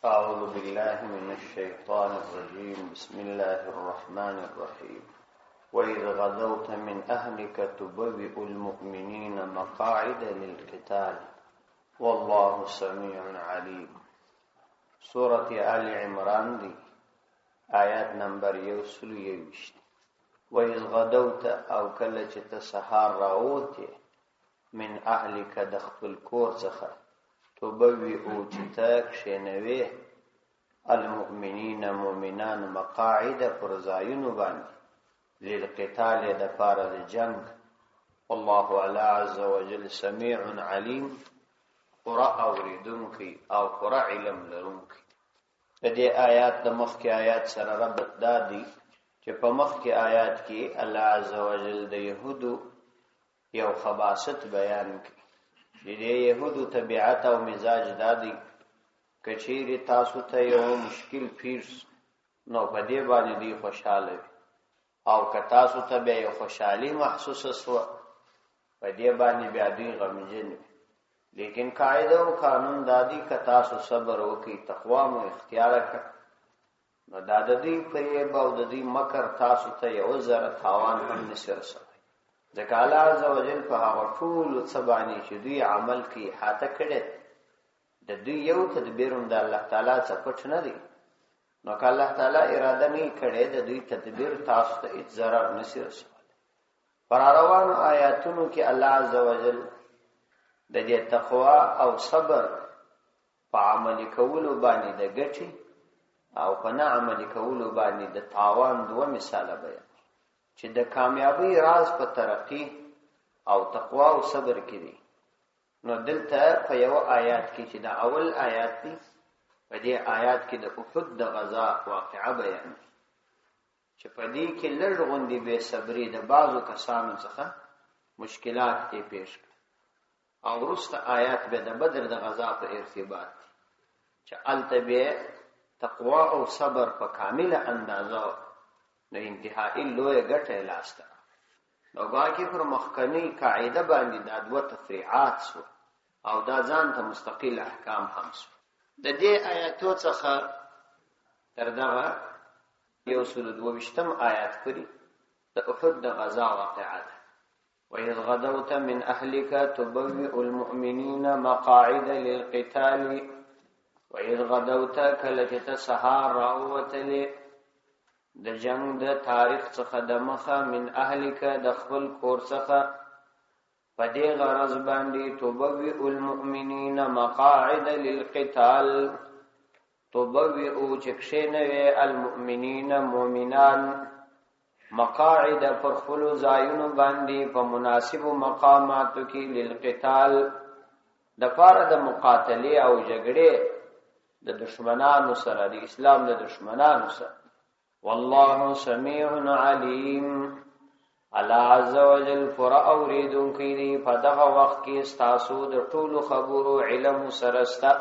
أعوذ بالله من الشيطان الرجيم. بسم الله الرحمن الرحيم. وإذ غدوت من أهلك تبوئ المؤمنين مقاعد للقتال والله سميع عليم. سورة آل عمران دي آيات نمبر 121. وإذ غدوت او کله چې ته سحار راوته من أهلك دخل کور څخه تبوئ او چې ته کښېنوې المؤمنین مؤمنان مقاعد پر ځایونو باندې للقتال د پاره د جنگ. الله علی عز وجل سمیع علیم، قرأ اوریدونکی او قرأ علم لرونکی. د دې آیات د مخکې آیات سره ربط دادی چې په مخکې آیات کې الله عز وجل د يهودو یو خباثت بیان کړي. د يهودو طبيعت او مزاج دادی کچېری تاسو ته یو مشکل پیښ نو په دې باندې دی خوشاله او که تاسو ته به یو خوشحالي محسوسه سو په دې باندې بیا دی غمجن. لیکن قاعده او قانون دادی که تاسو صبر وکي تقوا مو اختیار کړ نو دا د دې فریب او د دې مکر تاسو ته یو زره تاوان هم نشر سره. ځکه الله عز وجل په هغه ټول څه باندې چې دوی عمل کوي حاته کړي د دوی یو تدبیر د الله تعالی څخه پټ نه دی. نو که الله تعالی اراده نه کړي د دوی تدبیر تاسو ته هیڅ ضرر نشي رسولی. پر روانو آیاتونو کې الله عز وجل د دې تقوا او صبر په عمل کولو باندې د ګټي او په نه عمل کولو باندې د تاوان دوه مثال بیان چې د کامیابی راز په ترقی او تقوا او صبر کې دي. نو دلته په یو آیات کې چې دا اول آیات دی په دې آیات کې د احد د غزا واقعه بیان چې په دې کې لږ غوندې بے صبري د بعضو کسانو څخه مشکلات کې پیښ او وروسته آیات به د بدر د غزا په ارتباط چې التبه تقوا او صبر په کامله اندازه نو انتهایی لوی ګټه لاسته نو باقي پر مخکنی قاعده باندې د دوه تفریعات سو او دا ځان ته مستقل احکام هم سو. د دې آیاتو څخه تر دغه 122 آیات پورې د احد د غزا واقعه ده. وَإِذْ غَدَوْتَ مِنْ أَهْلِكَ تُبَوِّئُ الْمُؤْمِنِينَ مَقَاعِدَ لِلْقِتَالِ. وَإِذْ غَدَوْتَ کله چې ته سحار راووتلې د جنگ د تاریخ څخه د مخه من اهلک د خپل کور څخه په دې غرض باندې تبوئ المؤمنین مقاعد للقتال. تبوئ چې کښېنوې المؤمنین مؤمنان مقاعد پر خپل ځایونو باندې په مناسبو مقاماتو کې للقتال د پاره د مقاتله او جګړې د دشمنانو سره د اسلام د دشمنانو سره. والله سميع عليم، الله عز وجل پر اوریدونکی دی په دغه وخت کې ستاسو د ټولو خبرو علم سرستا.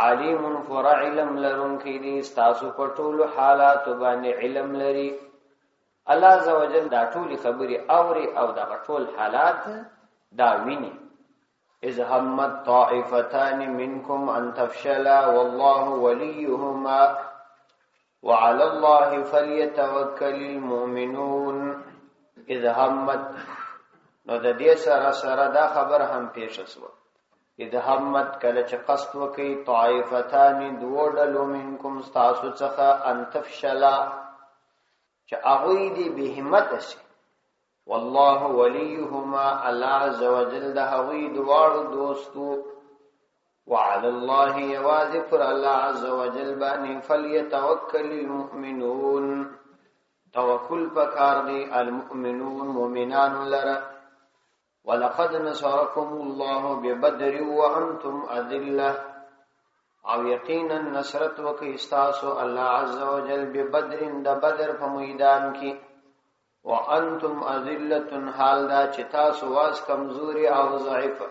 علیم پر علم لرونکی دی ستاسو په ټولو حالات باندې علم لري. الله عز وجل دا ټولي خبري اوري او دغه ټول حالات دا ویني. اذ همت طائفتان منكم ان تفشلا والله وليهما وعلى الله فليتوكل المؤمنون. اذ همت نو د دې سره دا خبر هم پیښ شو. اذ همت کله چې قصد وکي طائفتان دوه ډلو منکم تاسو څخه ان تفشلا چې هغه دې به همت شي. والله وليهما الله عز وجل د هغوی دواړو دوستو. وعلى الله يواذكر الله عز وجل باني فليتوكل المؤمنون. توكل پکار دی المؤمنون مؤمنان لرا. ولقد نصركم الله ببدر وانتم اذله او یقینا نصرت وکي استاسو الله عز وجل ببدر د بدر په میدان کې وانتم اذله حال دا چې تاسو واس کمزوري او ضعیف.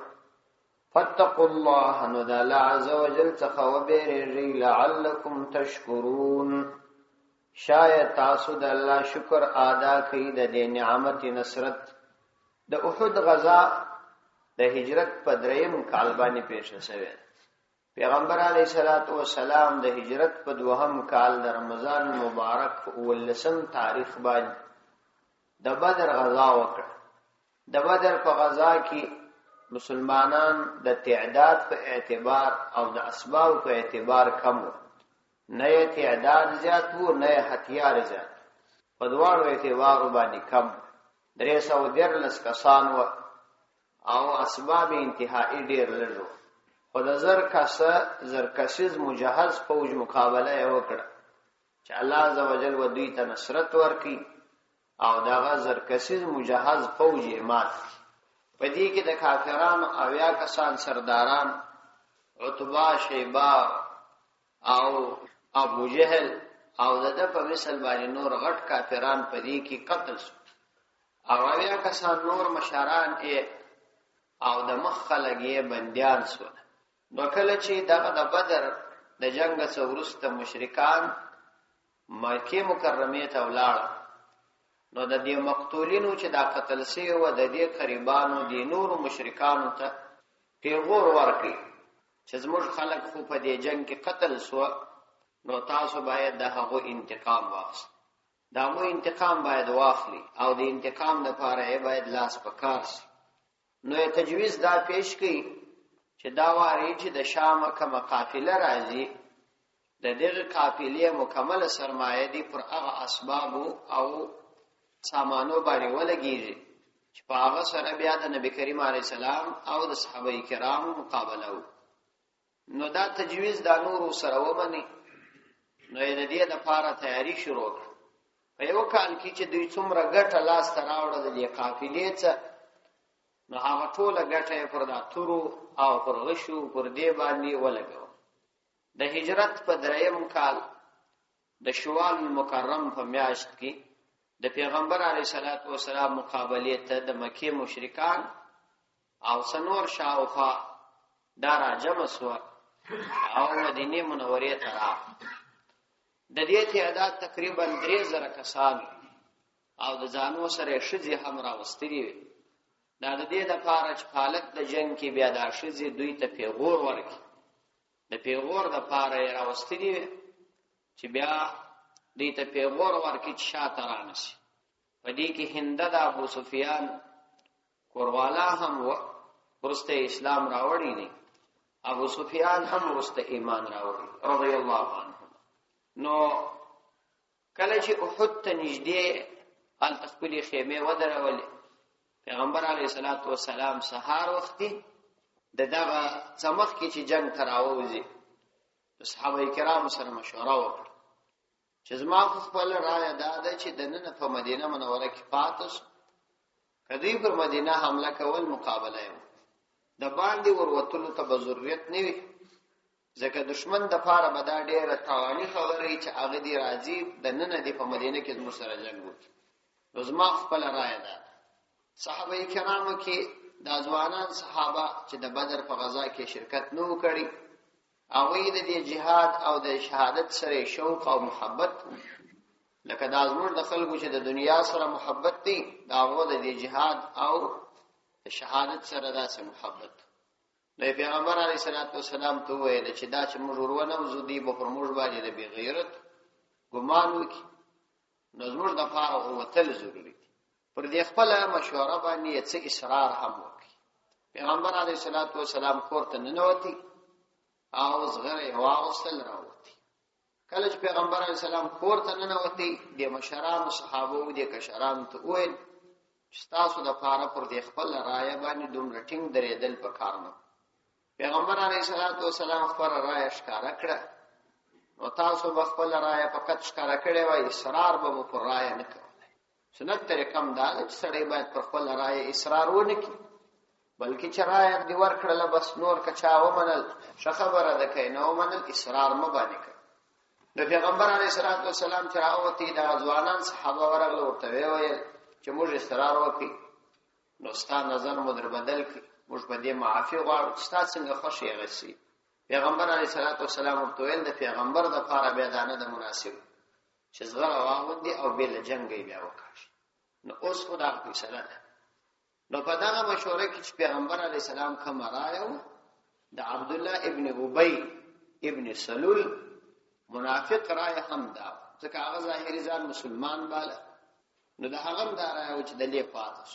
فاتقوا الله نو د الله عز وجل څخه وبېږئ لعلکم تشکرون شاید تاسو د الله شکر ادا کړئ د دې نعمت نصرت. د احد غزا د هجرت په دریم کال باندې پیښه شوه. پیغمبر علیه الصلاۃ والسلام د هجرت په 2 کال د رمضان مبارک په 19 تاریخ باندې د بدر غزا وکړه. د بدر په غزا کې مسلمانان د تعداد په اعتبار او د اسباب په اعتبار کم وو، نه تعداد زیات وو نه هتیار زیات، په دواړو اعتبار باندې کم. 313 کسان وو او اسباب انتهایی ډیر لږ وو. په د زر کسیز مجهز فوج مقابله یې وکړه چې الله عزوجل و دوی ته نصرت ورکړي او دغه زر کسیز مجهز فوج یې مات. په دې کې د کافرانو 80 کسان سرداران عتبہ، شیبہ او ابو جهل او دغه په مثل باندې نور غټ کافران په دې کې قتل شو او 80 کسان نور مشران او د مخ خلک یې بنديان شو. نو کله چې دغه د بدر د جنگ څخه وروسته مشرکان مکه مکرمه ته ولاړ، نو د دې مقتولینو چې دا قتل شوی و د دې قریبانو د نورو مشرکانو ته پیغور ورکړي چې زموږ خلک خو په دې جنگ کې قتل شو، نو تاسو باید د هغو انتقام واخلئ. دا مو انتقام باید واخلي او د انتقام لپاره یې باید لاس پکار شي. نو تجویز دا پیش کړي چې دا واری چې د شام کومه قافله راځي، د دغه قافلې مکمل سرمایه دي پر هغه اسباب او سامانو باندې ولګیږي چې په هغه سره بیا د نبی کریم علیه السلام او د صحابه کرامو مقابله و. نو دا تجویز دا نور سره ومني. نو د دې لپاره تیاری شروع کړه. په یو کال کې چې دوی څومره ګټه لاس ته راوړه د دې قافلې څخه، نو هغه ټوله ګټه یې پر دا تورو او پر غشو پر دې باندې ولګو. د هجرت په 3 کال د شوال المکرم په میاشت کې د پیغمبر علیه الصلاۃ والسلام مقابله ته د مکه مشرکان او سنور شاوخوا دا راجمع شو او مدینه منورې ته راغلل. د دې تعداد تقریبا 3000 کسان او د ځانو سره شذې هم راوستري وي. دا د دې لپاره چې حالت د جنگ کې بیا د شذې دوی ته پیغور ورکړي، د پیغور د لپاره راوستري وي چې بیا دوی ته پیغور ورکړي چې شاته رانشي. په دې کې هند د ابو سفیان کوروالا هم ورسته اسلام راوړی دی، ابو سفیان هم ورسته ایمان راوړی رضی الله عنه. نو کله چې احد ته نږدې ال تخپلې خیمه ودرولې، پیغمبر علیه الصلاۃ والسلام سحر وختي دغه څمخ کې چې جنگ تراوځي صحابه کرام سره مشوره وکړه چې زما خپل رائے دا ده چې د نن په مدینه منوره کې پاتش کدی پر مدینه حمله کول مقابله یو د باندې وروتلو ته ضرورت نه وي، ځکه دشمن د پاره به دا ډیره تاوانی خبرې چې هغه دی راځي د نن دی په مدینه کې زموږ سره جنگ وکړي. نو زما خپل رائے ده صحابه کرامو کې د ځوانان صحابه چې د بدر په غزا کې شرکت نه وکړي، هغه د دې جهاد او د شهادت سره شوق او محبت، لکه د ازمر د خلکو چې د دنیا سره محبت دي، دا هغه د دې جهاد او د شهادت سره داسې محبت. نو پیغمبر علیه الصلاۃ والسلام ته ویل چې دا چې موږ ورونه وزودي به پر موږ باندې د بی غیرت ګمان وکړي، نو زموږ د پاره وتل ضروري دي. پر دې خپل مشوره باندې څه اصرار هم وکړي. پیغمبر علیه الصلاۃ والسلام کورته ننوتی او زغره واغسل راوتی. کله چې پیغمبر علیه السلام کورته ننوتی، د مشرانو صحابه او د کشرانو ته ویل چې تاسو د پاره پر دې خپل رائے باندې دومره ټینګ درېدل پکار نه. پیغمبر علیه الصلاۃ والسلام خپل رائے ښکارا کړه، نو تاسو به خپل رائے فقط ښکارا کړې وای، اصرار به پر رائے نه کوئ. سنت طریقم دا چې سړی باید پر خپل رائے اصرار ونه کړي، بلکې چې رائے دی ورکړله بس نور کچا ومنل ښه خبره ده، که نه ومنل اصرار مه باندې کوي. د پیغمبر علیه الصلاۃ والسلام چې راوتي د ځوانان صحابه ورغله ورته ویل چې موږ اصرار وکړي، نو ستا نظر مو در بدل کړي، موږ په دې معافي غواړو چې ستا څنګه خوښ یې غسي. پیغمبر علیه الصلاۃ والسلام ورته ویل د پیغمبر د پاره بیا دا نه ده مناسب چې زغره واغوندي او بې له جنګ بیا وکړي. نو اوس خو دا فیصله ده. نو په دغه مشوره کې چې پیغمبر علیه السلام کوم رایه و، د عبد الله ابن ابي ابن سلول منافق رای هم دا ځکه هغه ظاهري ځان مسلمان باله نو د هغه دا راو چې د لې پاتش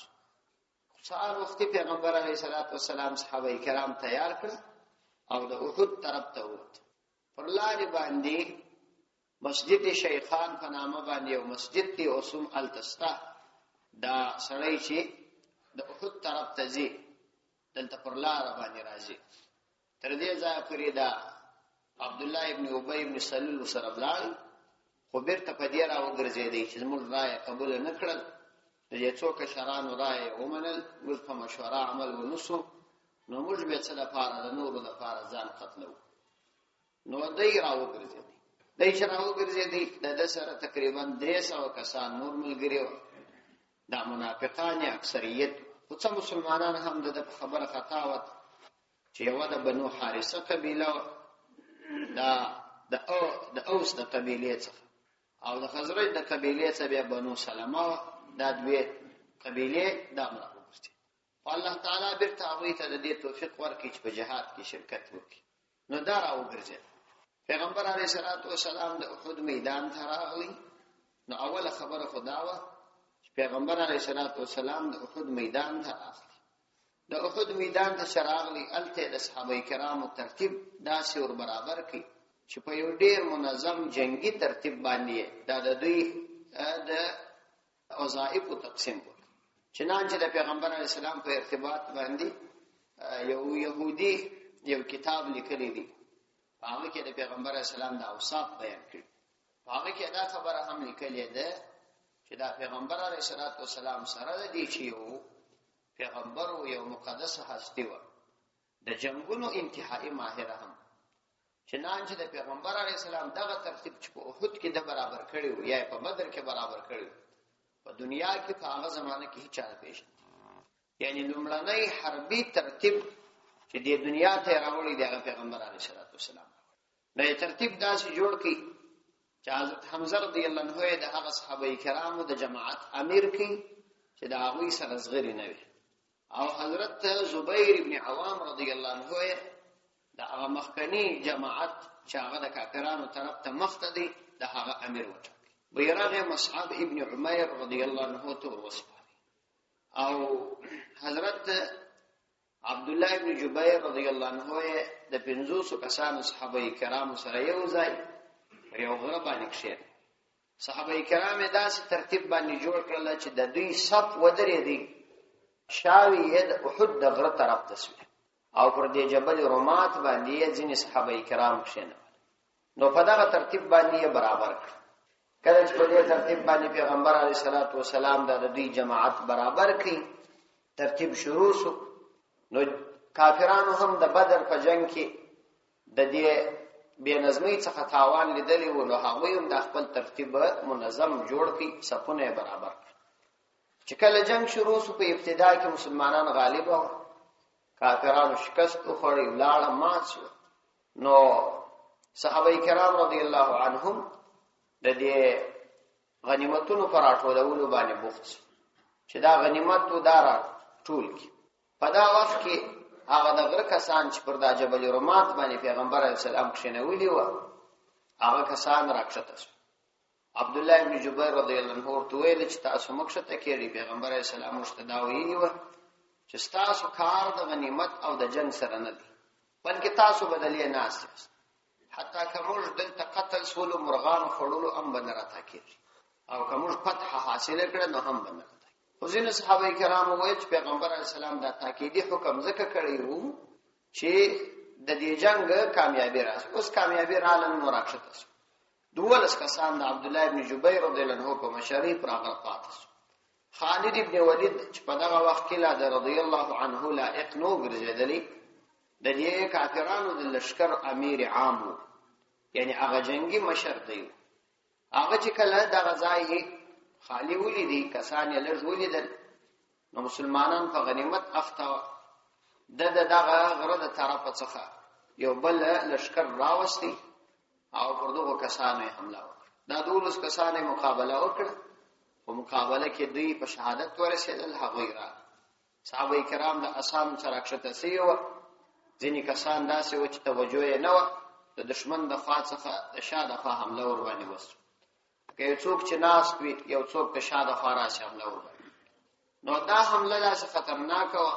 سهار وخت پیغمبر علیه الصلاۃ والسلام صحابه کرام تیار کړ او د احد طرف ته ووت پر لارې باندې مسجد شیخان په نامه باندې یو مسجد دی اوسم التستا دا سړی چې د احد طرف ته ځي دلته پر لار باندې راځي تر دې ځای پورې دا عبد الله ابن ابي ابن سلول سره بلال خو بیرته په دې راو ګرځېدی چې موږ رائے قبول نه کړل د دې څوک شران رائے ومنل موږ په مشوره عمل ونسو نو موږ به څه لپاره د نورو لپاره ځان قتلو نو دای راو ګرځېدی دای چې راو ګرځېدی د سره تقریبا 300 کسان نور ملګری دا منافقان اکثریت او څو مسلمانان هم د خبره خطاوت چې یو د بنو حارثه قبیله د اوس د قبیله څخه او د خزرج د قبیله څخه بنو سلمہ دا دوی قبیله دا مرغوستي الله تعالی برته هغه ته د دې توفیق ورکړي چې په جهاد کې شرکت وکړي نو دا راو ګرځي پیغمبر علیه الصلاۃ والسلام د احد میدان ته راغلی نو اوله خبره خداوه پیغمبر علیه الصلاۃ والسلام د احد میدان ته راغلی د احد میدان ته شراغلی الته د صحابه کرامو ترتیب داسې ور برابر کړي چې په یو ډیر منظم جنگي ترتیب باندې دا د دوی د وظایف تقسیم کړ چنانچه د پیغمبر علیه السلام په ارتباط باندې یو يهودي یو کتاب لیکلی دی هغه کې د پیغمبر علیه السلام د اوصاف بیان کړي هغه کې دا خبره هم لیکلې ده چې دا پیغمبر علیه السلام سره دی چې یو پیغمبر او یو مقدس هستی و د جنگونو انتهایی ماهر هم چنانچه د پیغمبر علیه السلام دغه ترتیب چې په احد کې د برابر کړي او یا په بدر کې برابر کړي په دنیا کې په هغه زمانه کې هیڅ چا پیش یعنی لومړنی حربي ترتیب چې د دنیا ته راوړی دی پیغمبر علیه السلام نو ترتیب داسې جوړ کړي چې حضرت حمزه رضی الله عنه د هغه صحابه کرامو د جماعت امیر کړي چې دا هغه سره صغری نه وي او حضرت زبیر ابن عوام رضی الله عنه دا هغه مخکنی جماعت چې هغه د کافرانو طرف ته مختدي د هغه امیر وټاکي بیرغه مصعب ابن عمیر رضی الله عنه ته ورسپاري او حضرت عبد الله ابن جبیر رضی الله عنه د 500 کسانو صحابه کرامو سره یو ځای یو غره باندې کښې صحابه کرام داسې ترتیب باندې جوړ کړل چې د دوی صف ودرې دي شاوی د احد د غره طرف ته شو او پر دې جبل رومات باندې ځینې صحابه کرام کښېنه نو په دغه ترتیب باندې برابر کړ کله چې په دې ترتیب باندې پیغمبر علیه الصلاۃ والسلام د دوی جماعت برابر کړي ترتیب شروع شو نو کافرانو هم د بدر په جنگ کې د دې بے نظمی څخه تاوان لیدلی و نو هغوی هم د خپل ترتیب منظم جوړ کړي صفونه برابر چې کله جنگ شروع شو په ابتدا کې مسلمانان غالب وو کافرانو شکست وخوړی لاړه مات شو نو صحابه کرام رضی الله عنهم د دې غنیمتونو پر اټولولو باندې بوخت چې دا غنیمت و دارا ټول کی په دا وخت کې هغه د غره کسان چې پر د جبل رومات باندې پیغمبر علیه السلام کښېنولي و هغه کسان راکښته شو عبد الله ابن جبیر رضی الله عنه ورته ویل چې تاسو مکښته کېږئ پیغمبر علیه السلام ورته دا ویلي و چې تاسو کار د غنیمت او د جنگ سره نه دی بلکې تاسو بدلې ناست یاست حتی که موږ دلته قتل سولو مرغان خوړلو هم به نه راته کېږي او که موږ فتح حاصله کړه نو هم به نه راته خو ځینې صحابه کرام وایي چې پیغمبر علیه السلام دا تاکیدي حکم ځکه کړی و چې د دې جنگ کامیابی راشي اوس کامیابی رااله نو راکښته شو 12 کسان د عبد الله ابن جبیر رضی الله عنه په مشرۍ پر هغه پاتې شو خالد ابن ولید چې په دغه وخت کې لا رضی الله عنه لائق نو ګرځېدلی د دې کافرانو د لشکر امیر عام و یعنی هغه جنگي مشر دی هغه چې کله دغه ځای خالی ولیدي کسان یې لږ ولیدل نو مسلمانان په غنیمت اخته دغه غره د طرفه څخه یو بل لشکر راوستي او پر دغه کسانو حمله وکړه دا 12 کسانو مقابله وکړه په مقابله کې دوی په شهادت ورسېدل هغوی را صحابه کرام د اسام سره کښته سیو ځینې کسان داسې و چې توجه یې نه وه د دشمن د خوا څخه د شا د خوا حمله ور باندې وسو که یو څوک چې ناست وي یو څوک د شا د خوا راشي حمله ور باندې نو دا حمله داسې خطرناکه وه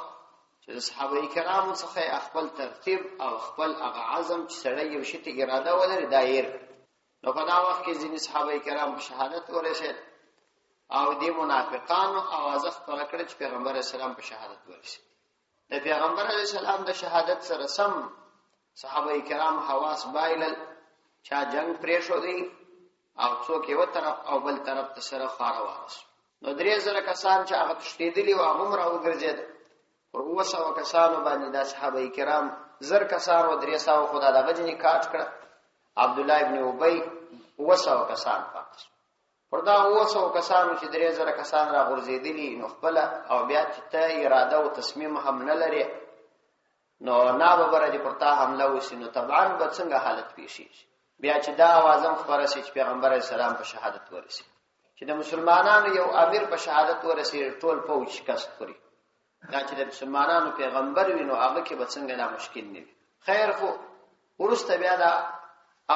چې د صحابه کرامو څخه خپل ترتیب او خپل هغه عزم چې سړی یو شي ته اراده ولري دا یې نو په دا وخت کې ځینې صحابه کرام په شهادت ورسېد او دې منافقانو اواز خپل کړ چې پیغمبر اسلام په شهادت ورسېد د پیغمبر علیه السلام د شهادت سره سم صحابه کرام حواس بایلل چا جنگ پریښو دی او څوک یو طرف او بل طرف ته سره خاره وارس نو 3000 کسان چې هغه تشدیدلی او هغه را وګرځید پر 200 کسانو باندې د صحابه کرام 1000 کسان او 300 خدا دغه جنې کاټ کړ عبد الله ابن ابي 200 کسان پاتې پر دا 200 کسانو چې 3000 کسان را غورځېدلی نو خپل او بیا چې ته اراده او تصمیم هم نه لري نو ناببره دي پرتا حمله وسی نو طبعا به څنګه حالت پیشي بیا چې دا اوازم خبره سي چې پیغمبر اسلام په شهادت ورسي چې د مسلمانانو یو امیر په شهادت ورسي ټول فوج شکست خوري دا چې د مسلمانانو پیغمبر وینو هغه کې به څنګه لا مشکل نه وي خیر خو ورسته بیا دا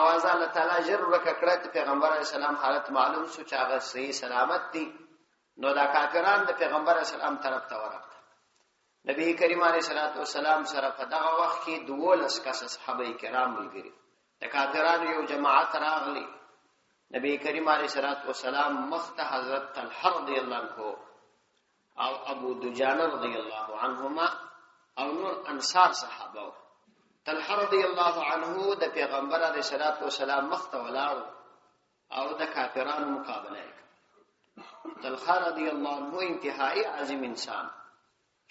اواز الله تعالی جر وکړه چې پیغمبر اسلام حالت معلوم شو چې هغه صحیح سلامت دي نو دا کافران د پیغمبر اسلام طرف ته ورغله نبی کریم علیه الصلاۃ والسلام سره په دغه وخت کې 12 کس صحابه کرام ملګري د کافرانو یو جماعت راغلی نبی کریم علیه الصلاۃ والسلام مخته حضرت طلحه رضی الله عنه او ابو دجانه رضی الله عنهما او نور انصار صحابه طلحه رضی الله عنه د پیغمبر علیه الصلاۃ والسلام مخته ولاړ او د کافرانو مقابله وکړه طلحه رضی الله عنه انتهایی عظیم انسان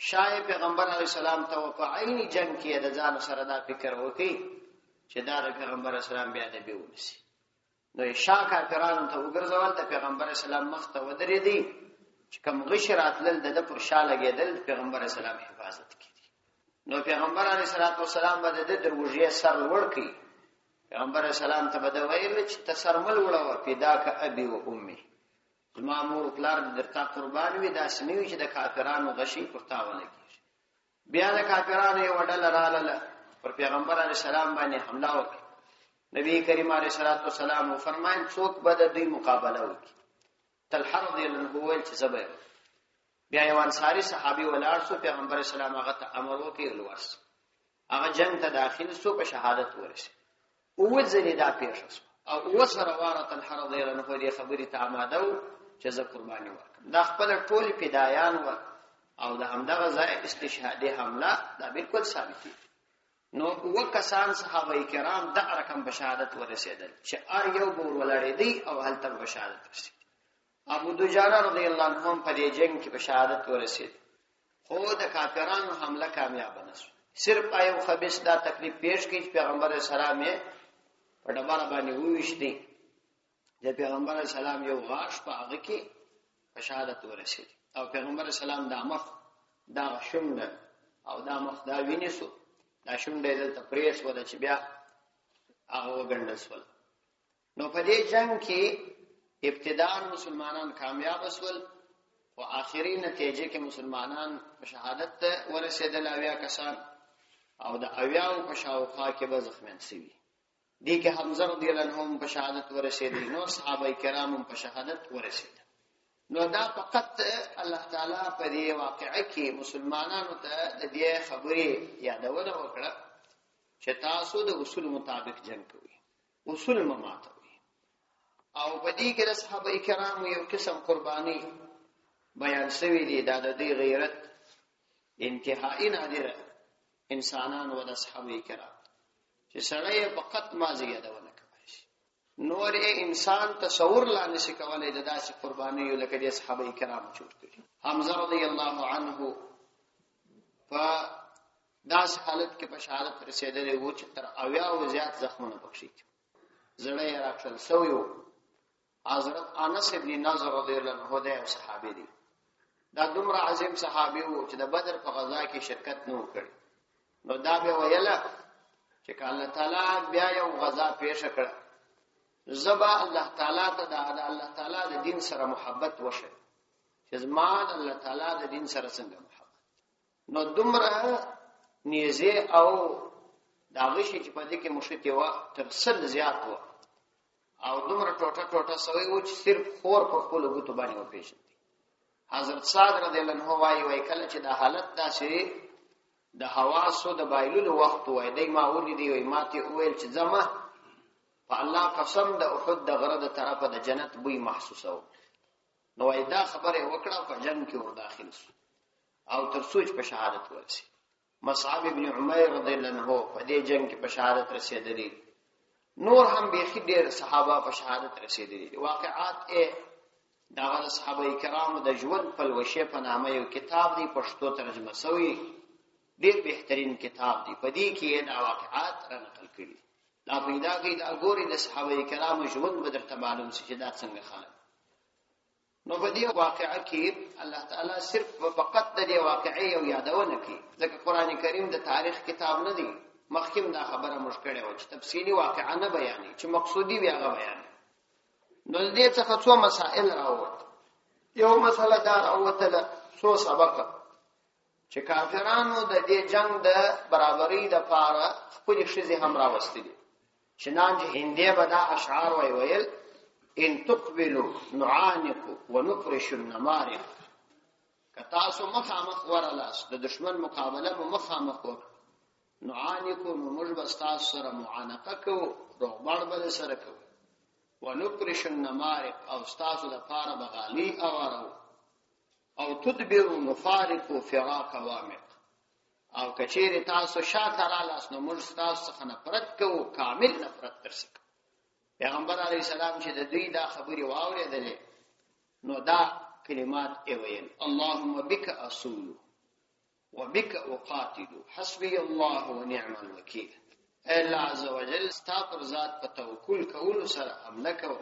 شای پیغمبر علیه السلام ته په عین جنگ کې د ځان سره دا فکر وکړي چې دا د پیغمبر اسلام بیا د بیونسي نو شاه کافرانو ته وګرځول د پیغمبر اسلام مخته ودرېدي چې کوم غشرات لل د پر شاه لګېدل پیغمبر اسلام حفاظت کړي نو پیغمبر علیه السلام باندې د دروژې سر لوړ کړي پیغمبر اسلام ته بده ویل چې تسرمل وړو پیدا ک ابي او امي زما مور پلار درته قربان وي دا سنوي چې د کافرانو غشي پرتاونه کیږي بیا د کافرانو یو ډله رااله پر پیغمبر علیه السلام باندې حمله وکړه نبی کریم علیه السلام فرمایي څوک به د دوی مقابله وکړي طلحه رضی الله عنه ویل چې زبر بیا یو انصاری صحابي ولاړ سو پیغمبر اسلام هغه ته امر وکړي ولورس هغه جنگ ته داخل سو په شهادت ورسي او ځلې دا پیښ شو او وسره واره طلحه رضی الله عنه دې خبرې ته آماده چې زه قرباني ورکړم دا خپل ټول فدایان و او د همدغه ځای استشهادي حمله دا بالکل ثابت دي نو وکسان صحابه کرام د رقم بشهادت ورسېدل چې ار یو ګور ولړې دی او هلته بشهادت ورسېد ابو دجانه رضی الله عنه په دې جنگ کې بشهادت ورسېد خو د کافرانو حمله کامیاب نه شو صرف ایو خبيث دا تکلیف پیش کړي پیغمبر اسلام یې په ډبره باندې وښتي د پیغمبر اسلام یو غاښ په هغه کې بشهادت ورسېد او پیغمبر اسلام د مخ دا شونډه او دا مخ دا وینېسو دا شونډه دلته پریس ودا چې بیا هغه وګڼل شول نو په دې جنگ کې ابتداء مسلمانان کامیاب شول او آخري نتیجه کې مسلمانان شهادت ورسېدل اویا کسان او د اویاو په شاوخوا کې به زخمیان شوي دي کې حمزه رضی الله عنه په شهادت ورسېدل نو صحابه کرام په شهادت ورسېدل نو دا فقط الله تعالی په دې واقعه کې مسلمانانو ته د دې خبرې یادونه وکړه چې تاسو د اصول مطابق جنگ کوئ اصول مماتوي او په دې کې د صحابه کرامو یو قسم قرباني بیان شوی دی دا د دې غیرت انتهایی نادره انسانانو او د صحابه کرام چې سړی فقط مازی یادونه نور انسان تصور لا نشي کولای د داسې قرباني لکه د صحابه کرام چور کړي حمزه رضی الله عنه په داس حالت کې په شهادت رسیدلې و چې تر اویا او زیات زخمونه بخشي زړه یې راکړل سویو حضرت انس ابن نضر رضی الله عنه د صحابي دي دا دومره عظیم صحابي وو چې د بدر په غزا کې شرکت نه وکړي نو دا به ویله چې الله تعالی بیا یو غزا پیښ کړه زبا الله تعالی ته د الله تعالی د دین سره محبت وشه چې زما د الله تعالی د دین سره څنګه محبت نو دومره نیزه او داغه شي چې په دې کې مشته و تر سل زیات و او دومره ټوټه ټوټه سوی و چې صرف خور په خپل غوتو باندې و پیژندي. حضرت سعد رضی الله عنه وايي کله چې د حالت داسې د حواسو د بایللو وخت وای دی ما ولیدي وای ماته ویل چې زما په الله قسم د احد د غره د طرفه د جنت بوی محسوسو. نو وای دا خبره وکړه په جنگ کې ور داخل شو او تر سوچ په شهادت ورسي. مصعب ابن عمر رضی الله عنه په دې جنگ کې په شهادت رسیدلی. نور هم به ډېر صحابه په شهادت رسیدلی. واقعات دا صحابه کرامو د ژوند په لوشه په نامه یو کتاب دی پښتو ترجمه شوی. ډېر بهترین کتاب دی. په دې کې دا واقعات را نقل کړي. دا پیدا کوي دا ګوري د صحابه کرامو ژوند بدر ته معلوم شي چې دا څنګه خلک. نو په دې واقعه کې الله تعالی صرف فقط د دې واقعې یو یادونه کوي. ځکه قران کریم د تاریخ کتاب نه دی. مخکیم دا خبره مشکړه و چې تفصیلی واقعه نه بیانې چې مقصودی بیا غو بیان. نو دې څخه څو مسائل راووت. یو مسله دا راووتله څو سبق چې کافرانو د دې جنگ د برابرۍ د پاره خپل شذې هم راوستلي. چنانچه هندیه به دا اشعار ویل ان تقبلوا نعانق ونفرش النمارق. کتاسو مخامخ ورلاس د دشمن مقابله مو مخامخ وک نعانق نو موږ به تاسو سره معانقه کوو روغبړ به سره کوو ونفرش النمارق او تاسو د پاره بغالی اوارو او تدبروا نفارق فراق وامق او کچیر تاسو شاته رالاس نو موږ تاسو څخه نفرت کوو کامل نفرت ترسک. پیغمبر علیه السلام چې د دوی دا خبري واورېدلې نو دا کلمات ویل اللهم بك اصول وبك اقاتل حسبي الله ونعم الوكيل. الله عز وجل ستا پر ذات په توکل کول سره حمله کوم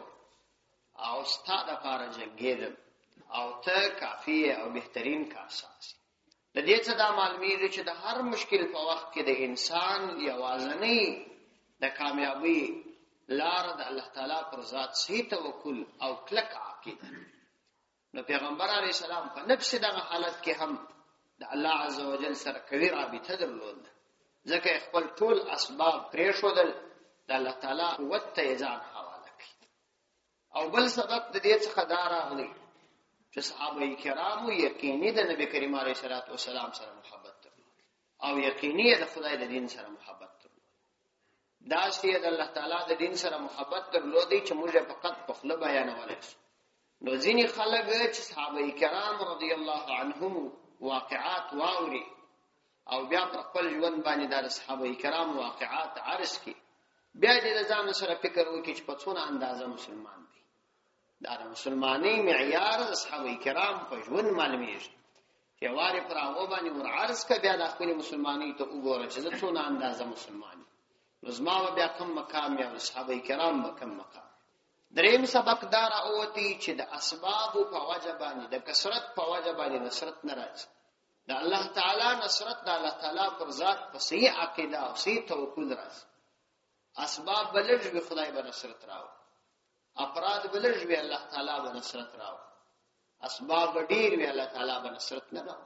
او ستا د پاره جنگیدم او ته کافی او بهترین کارساز. د دې څخه دا معلومیږي چې د هر مشکل په وخت کې د انسان یوازنی د کامیابی لار د الله تعالی پر ذات صحیح توکل او کلک عقیده. نو پیغمبر علیه السلام په نفس دغه حالت کې هم د الله عز وجل سره کوي رابطه درلود. ځکه خپل ټول اسباب پریښودل د الله تعالی قوت ته ځان حواله کړي. او بل سبب د دې څخه دا راغلی چې صحابه کرامو یقیني د نبی کریم علیه السلام سره محبت درلود او یقیني د خدای د دین سره محبت درلود. دا چې د الله تعالی د دین سره محبت درلودي چې موږ فقط په خپل بیانولای شو. نو ځینې خلک چې صحابه کرام رضی الله عنهم واقعات واوري او بیا پر خپل ژوند باندې د صحابه کرام واقعات عرض کړي بیا دې ځان سره فکر وکړي چې په څونه اندازه مسلمان دي. دا مسلمانۍ معیار اصحاب کرام په ژوند معلومیږي. چې واره پر هغه باندې ور عرض ک بیا د خپل مسلمانۍ ته وګوره چې څونه اندازه مسلمان. نو زما بیا کوم مقام یا اصحاب کرام به کوم مقام. دریم سبق دار اوتی چې د اسباب په وجه باندې د کثرت په وجه باندې نصرت ناراض. د الله تعالی نصرت د الله تعالی پر ذات په صحیح عقیده او صحیح توکل راځي. اسباب بلج به خدای به نصرت راو. افراد بلج به الله تعالی به نصرت راو. اسباب ډیر به الله تعالی به نصرت نه راو.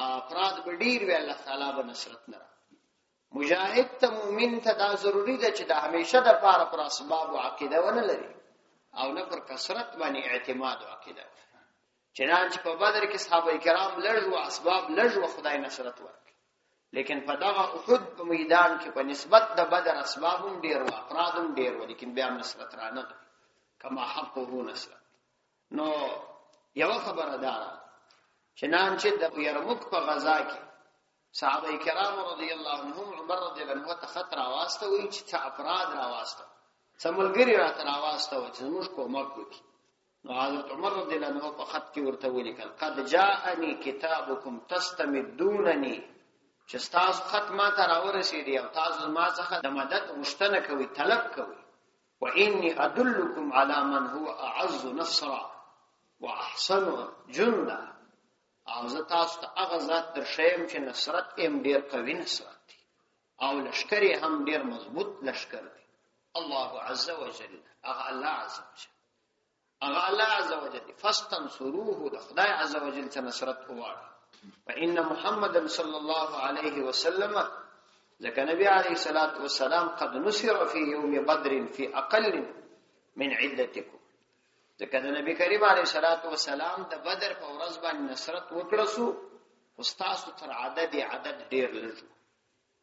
افراد به ډیر به الله تعالی به نصرت نه راو. مجاهد ته مؤمن ته دا ضروری ده چې د همیشه د پاره پر اسباب او عقیده ونه لري او نه پر کثرت باندې اعتماد او عقیده. چنانچه په بدر کې صحابه کرام لږ او اسباب لږ او خدای نصرت ورکړي. لیکن په دغه احد په میدان کې په نسبت د بدر اسبابم ډیر او افرادم ډیر و لیکن بیا نصرت را نه کما حقه نصرت. نو یو خبره ده چنانچه د یرموک په غزا کې صحابه کرام رضی الله عنهم عمر رضی الله عنه ته خطر واسطه وی چې افراد را واسطه سملګری را تر واسطه و چې موږ کومک وکړي. نو حضرت عمر رضی الله عنه په خط کې ورته ولیکل قد جاءني كتابكم تستمدونني چې تاسو خط ما ته راورسېدی او تاسو ما څخه د مدد غوښتنه کوي طلب کوي. واني ادلكم على من هو اعز نصرا واحسن جندا. او زه تاسو ته هغه ذات در شیم چې نصرت هم ډیر قوي نصرت دی او لشکر هم ډیر مضبوط لشکر دی. الله عز وجل هغه الله عز وجل هغه الله عز وجل فاستنصروه د خدای عز وجل ته نصرت وغواړي فإن محمد صلى الله عليه وسلم ذكر نبي عليه الصلاة والسلام قد نصر في يوم بدر في أقل من عدتكم. ذکر نبی کریم علیه الصلاۃ والسلام د بدر په ورځ باندې نصرت وکړسو واستاسو تر عدد ډیر لږ.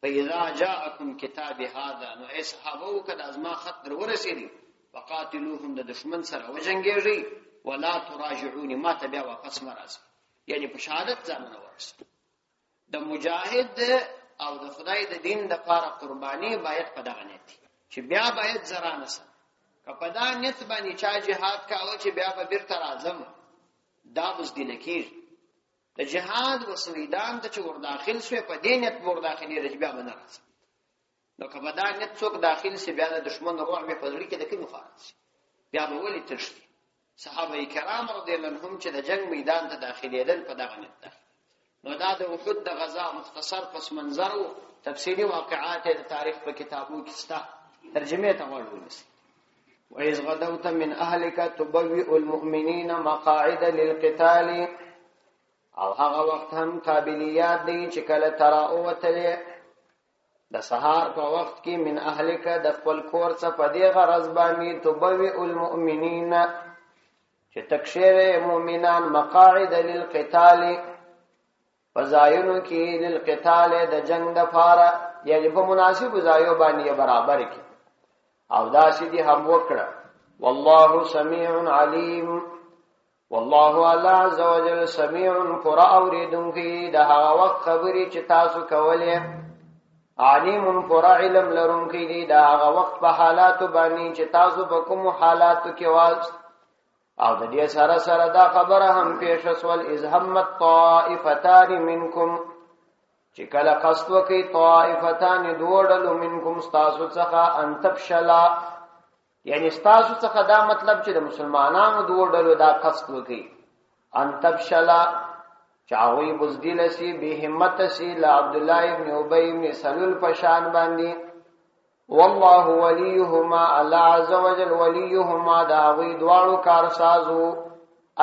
فاذا جاءكم كتاب هذا نو اصحابو کله ازما خط در ورسېدي فقاتلوهم د دشمن سره وجنګېږي ولا تراجعوني ما ته بیا واپس مرز، یعنی په شهادت ځانونه ورسې. د مجاهد او د خدای د دین د لپاره قرباني باید په دغه نیت چې بیا باید زرانه سره په دا نیت باندې چا جهاد کاوه چې بیا به بیرته راځم، دا بزدل کېږي. د جهاد و سویدان ته چې ور داخل شوی په دې نیت ور داخلي رج بیا به نه راځي. نو که په دا نیت څوک داخل شي بیا د دشمن روح به په زړه کې د کوم خارج شي، بیا به ولې تشتي. صحابه کرام رضی الله عنهم چې د جنگ میدان ته داخليدل په دغه نیت ده. نو دا د احد د غزا مختصر پس منظر او تفصیلی واقعات د تاریخ په کتابو کې ستا ترجمه ته ورولسي. وَإِذْ غَدَوْتَ مِنْ أَهْلِكَ تُبَوِّئُ الْمُؤْمِنِينَ مَقَاعِدَ لِلْقِتَالِ. او هغه وخت هم قابلیت دی چې کله تراوتلې د سهار په وخت کې من اهلک د خپل کور څخه په دې غرض باندې تبوئ المؤمنین چې تکشیر مؤمنان مقاعد للقتال فزایونو کې للقتال د جنگ د فاره، یعنی په مناسب ځایو باندې برابر کې او دا سیدی هم وکړه. والله سمیع علیم، والله الله عز وجل سمیع پر اوریدونکی د هغه وخت خبرې چې تاسو کولې، علیم پر علم لرونکی دی د هغه وخت په حالاتو باندې چې تاسو په کوم حالاتو کې واست. او د دې سره سره دا خبره هم پیښ شول اذ همت طائفتان منکم چې کله قصد وکي طائفتان دوړلو منکم تاسو څخه ان تفشلا، یعنی تاسو څخه دا مطلب چې د مسلمانانو دوړلو دا قصد وکي ان تفشلا چاوي بزدل سي به همت سي ل عبد الله ابن ابي ابن سلول پشان باندې. والله وليهما، الله عز وجل وليهما دا وی دوانو کارسازو،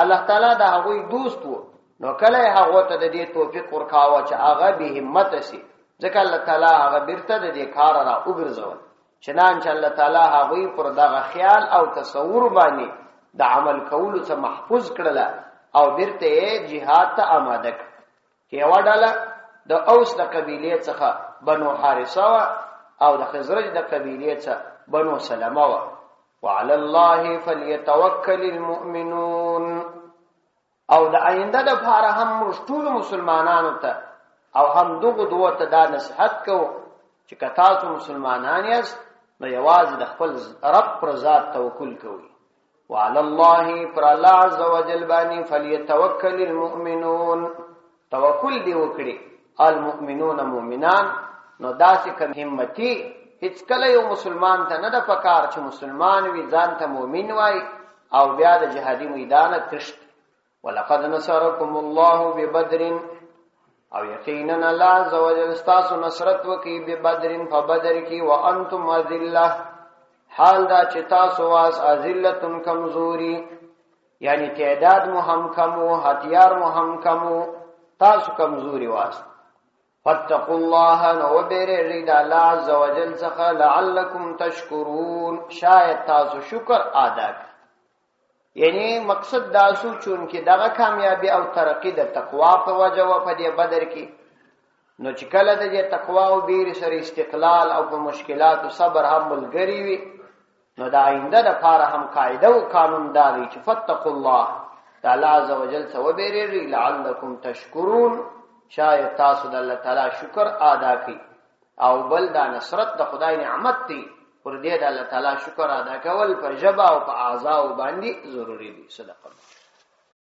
الله تعالی دا وی دوست وو. نو کله هغه ته د دې توفیق ورکاوه چې هغه به همت سي، ځکه الله تعالی هغه بیرته د دې کار را وګرځول. چنانچه الله تعالی هغه پر دغه خیال او تصور باندې د عمل کولو څخه محفوظ کړل او بیرته جهاد ته آماده کړ. چې یو ډله د اوس د قبیله څخه بنو حارثه او د خزرج د قبیله څخه بنو سلمہ وعلى الله فليتوكل المؤمنون. او د آینده د لپاره هم ټول مسلمانانو ته او هم دغه دوه ته دا نصيحت کوو چې کتاسو مسلمانان یاست نو یوازې د خپل رب پر ذات توکل کوئ. وعلى الله پر الله عز وجل باندې فليتوكل المؤمنون، توکل دی وکړي المؤمنون مؤمنان. نو داسې کوم همتی هیڅ کله یو مسلمان ته نه د پکار چې مسلمان وي ځان ته مؤمن وای او بیا د جهادي میدان تشت. ولقد نصركم الله ببدر، او یقینا الله عز وجل استاسو نصرت وکي ببدر فبدر کی وانتم اذله، حال دا چې تاسو واس اذلتن کمزوري، یعنی تعداد مو هم کم او هتیار مو هم کم، تاسو کمزوري واس. فاتقوا الله نو وبرئ الله عز وجل څخه لعلکم تشکرون، شاید تاسو شکر ادا کړئ. یعنی مقصد دا سو چون کې دغه کامیابی او ترقی د تقوا په وجه و په دې بدر کې. نو چې کله د دې تقوا او بیر سره استقلال او په مشکلات او صبر هم ملګری وي، نو دا آینده د لپاره هم قاعده او قانون دی چې فتقوا الله تعالی عز وجل څخه وبرئ لعلکم تشکرون، شاید تاسو د الله تعالی شکر ادا کړئ. او بل دا نصرت د خدای نعمت دی، پر دې د الله تعالی شکر ادا کول پر جبا او په اعضاء باندې ضروری دي. صدق الله.